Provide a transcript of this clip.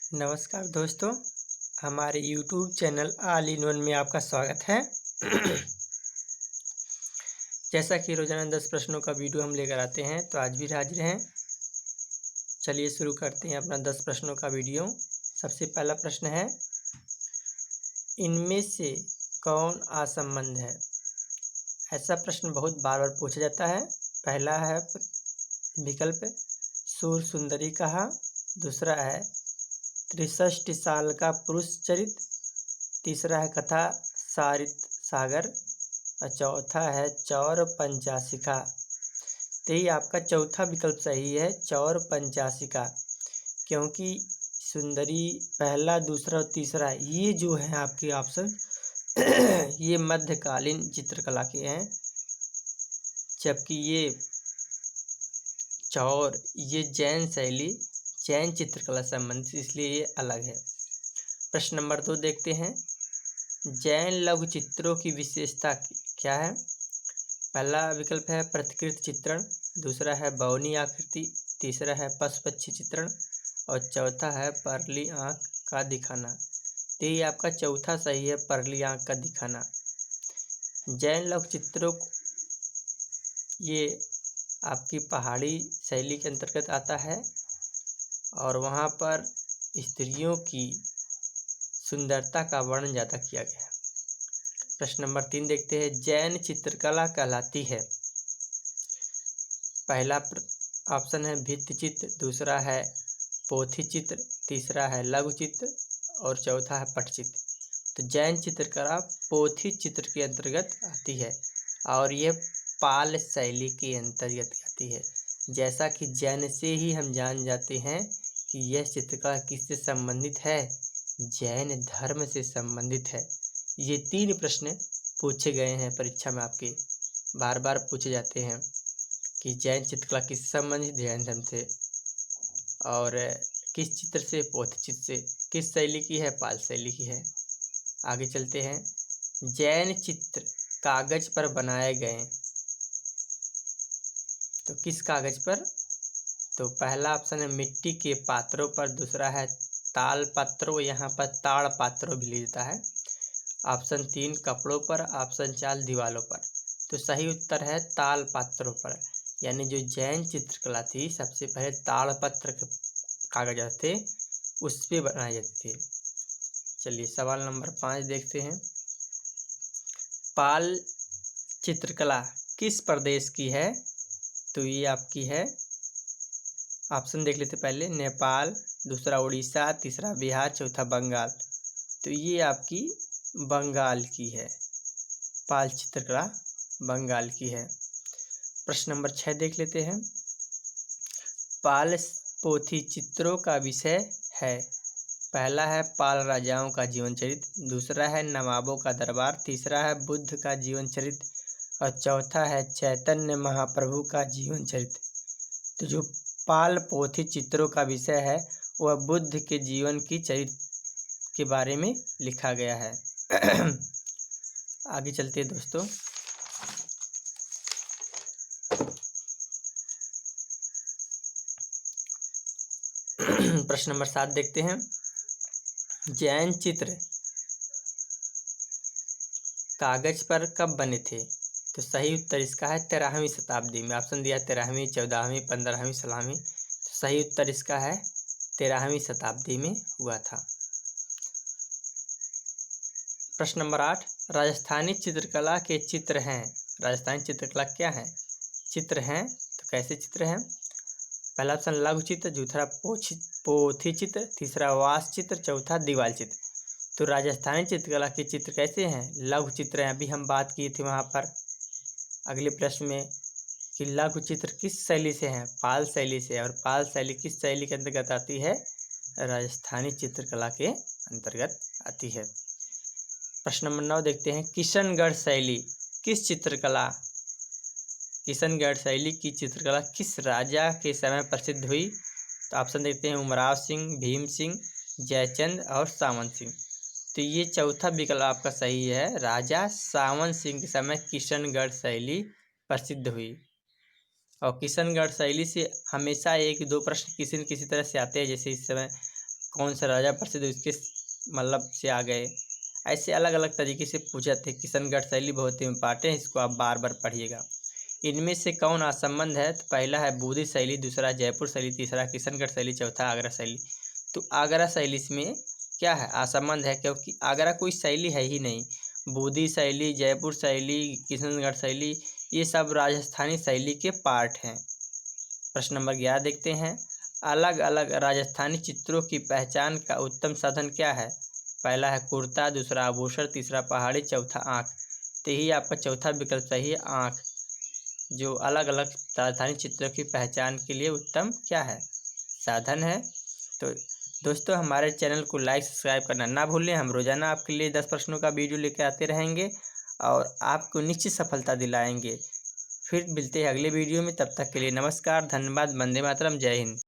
नमस्कार दोस्तों, हमारे YouTube channel all in one में आपका स्वागत है। जैसा कि रोजाना 10 प्रश्नों का वीडियो हम लेकर आते हैं, तो आज भी हाजिर हैं। चलिए शुरू करते हैं अपना 10 प्रश्नों का वीडियो। सबसे पहला प्रश्न है, इनमें से कौन असंबद्ध है? ऐसा प्रश्न बहुत बार बार पूछा जाता है। पहला है विकल्प सूर सुंदरी कहा, दूसरा है 63 साल का पुरुष चरित, तीसरा है कथा सारित सागर और चौथा है चौर पंचाशिका। तो ये आपका चौथा विकल्प सही है, चौर पंचाशिका, क्योंकि सुंदरी पहला, दूसरा और तीसरा ये जो है आपके ऑप्शन ये मध्यकालीन चित्रकला के हैं, जबकि ये चौर ये जैन शैली जैन चित्रकला संबंधित, इसलिए ये अलग है। प्रश्न नंबर 2 देखते हैं, जैन लघु चित्रों की विशेषता क्या है? पहला विकल्प है प्रतिकृति चित्रण, दूसरा है बौनी आकृति, तीसरा है पशु पक्षी चित्रण और चौथा है परली आंख का दिखाना। तो ये आपका चौथा सही है, परली आंख का दिखाना। जैन लघु चित्रों ये आपकी पहाड़ी शैली के अंतर्गत आता है और वहाँ पर स्त्रियों की सुंदरता का वर्णन ज़्यादा किया गया है। प्रश्न नंबर 3 देखते हैं, जैन चित्रकला कहलाती है? पहला ऑप्शन है भित्ति चित्र, दूसरा है पोथी चित्र, तीसरा है लघु चित्र और चौथा है पटचित्र। तो जैन चित्रकला पोथी चित्र के अंतर्गत आती है और यह पाल शैली के अंतर्गत आती है। जैसा कि जैन से ही हम जान जाते हैं कि यह चित्रकला किससे संबंधित है, जैन धर्म से संबंधित है। ये 3 प्रश्न पूछे गए हैं परीक्षा में, आपके बार बार पूछे जाते हैं कि जैन चित्रकला किससे संबंधित, जैन धर्म से, और किस चित्र से, पोथी चित्र से, किस शैली की है, पाल शैली की है। आगे चलते हैं, जैन चित्र कागज पर बनाए गए, तो किस कागज पर? तो पहला ऑप्शन है मिट्टी के पात्रों पर, दूसरा है ताल पत्रों, यहाँ पर ताड़ पात्रों भी लिखा है, ऑप्शन 3 कपड़ों पर, ऑप्शन 4 दीवालों पर। तो सही उत्तर है ताल पत्रों पर, यानी जो जैन चित्रकला थी सबसे पहले ताड़ पत्र के कागज थे उस पे बनाए जाते थे। चलिए सवाल नंबर 5 देखते हैं, पाल चित्रकला किस प्रदेश की है? तो ये आपकी है, ऑप्शन देख लेते पहले, नेपाल, दूसरा उड़ीसा, तीसरा बिहार, चौथा बंगाल। तो ये आपकी बंगाल की है, पाल चित्रकला बंगाल की है। प्रश्न नंबर 6 देख लेते हैं, पाल पोथी चित्रों का विषय है? पहला है पाल राजाओं का जीवन चरित्र, दूसरा है नवाबों का दरबार, तीसरा है बुद्ध का जीवन चरित्र और चौथा है चैतन्य महाप्रभु का जीवन चरित्र। तो जो पाल पोथी चित्रों का विषय है वह बुद्ध के जीवन की चरित्र के बारे में लिखा गया है। आगे चलते हैं दोस्तों, प्रश्न नंबर 7 देखते हैं, जैन चित्र कागज पर कब बने थे? तो सही उत्तर इसका है 13वीं शताब्दी में। ऑप्शन दिया 13वीं, 14वीं, 15वीं, 16वीं। तो सही उत्तर इसका है 13वीं शताब्दी में हुआ था। प्रश्न नंबर 8, राजस्थानी चित्रकला के चित्र हैं? राजस्थानी चित्रकला क्या है? चित्र हैं, तो कैसे चित्र हैं? पहला ऑप्शन लघु चित्र, दूसरा पोथी चित्र, तीसरा वास चित्र, चौथा दीवाल चित्र। तो राजस्थानी चित्रकला के चित्र कैसे हैं? लघु चित्र हैं, अभी हम बात किए थे वहाँ पर अगले प्रश्न में कि लघु चित्र किस शैली से हैं? पाल शैली से। और पाल शैली किस शैली के अंतर्गत आती है? राजस्थानी चित्रकला के अंतर्गत आती है। प्रश्न नंबर 9 देखते हैं, किशनगढ़ शैली किस चित्रकला किशनगढ़ शैली की चित्रकला किस राजा के समय प्रसिद्ध हुई? तो ऑप्शन देखते हैं उमराव सिंह, भीम सिंह, जयचंद और सावन सिंह। तो ये चौथा विकल्प आपका सही है, राजा सावन सिंह के समय किशनगढ़ शैली प्रसिद्ध हुई। और किशनगढ़ शैली से हमेशा 1-2 प्रश्न किसी न किसी तरह से आते हैं, जैसे इस समय कौन सा राजा प्रसिद्ध उसके मतलब से आ गए। ऐसे अलग अलग तरीके से पूछा थे। किशनगढ़ शैली बहुत ही इम्पॉर्टेंट है, इसको आप बार बार पढ़िएगा। इनमें से कौन असंबद्ध है? तो पहला है बूंदी शैली, दूसरा जयपुर शैली, तीसरा किशनगढ़ शैली, चौथा आगरा शैली। तो आगरा शैली इसमें क्या है? असंबद्ध है, क्योंकि आगरा कोई शैली है ही नहीं। बूंदी शैली, जयपुर शैली, किशनगढ़ शैली ये सब राजस्थानी शैली के पार्ट हैं। प्रश्न नंबर 11 देखते हैं। अलग अलग राजस्थानी चित्रों की पहचान का उत्तम साधन क्या है? पहला है कुर्ता, दूसरा आभूषण, तीसरा पहाड़ी, चौथा आँख। तो यही आपका चौथा विकल्प सही है, आँख। जो अलग अलग राजस्थानी चित्रों की पहचान के लिए उत्तम क्या है? साधन है। तो दोस्तों हमारे चैनल को लाइक सब्सक्राइब करना ना भूलें। हम रोजाना आपके लिए 10 प्रश्नों का वीडियो लेकर आते रहेंगे और आपको निश्चित सफलता दिलाएंगे। फिर मिलते हैं अगले वीडियो में, तब तक के लिए नमस्कार, धन्यवाद, वंदे मातरम, जय हिंद।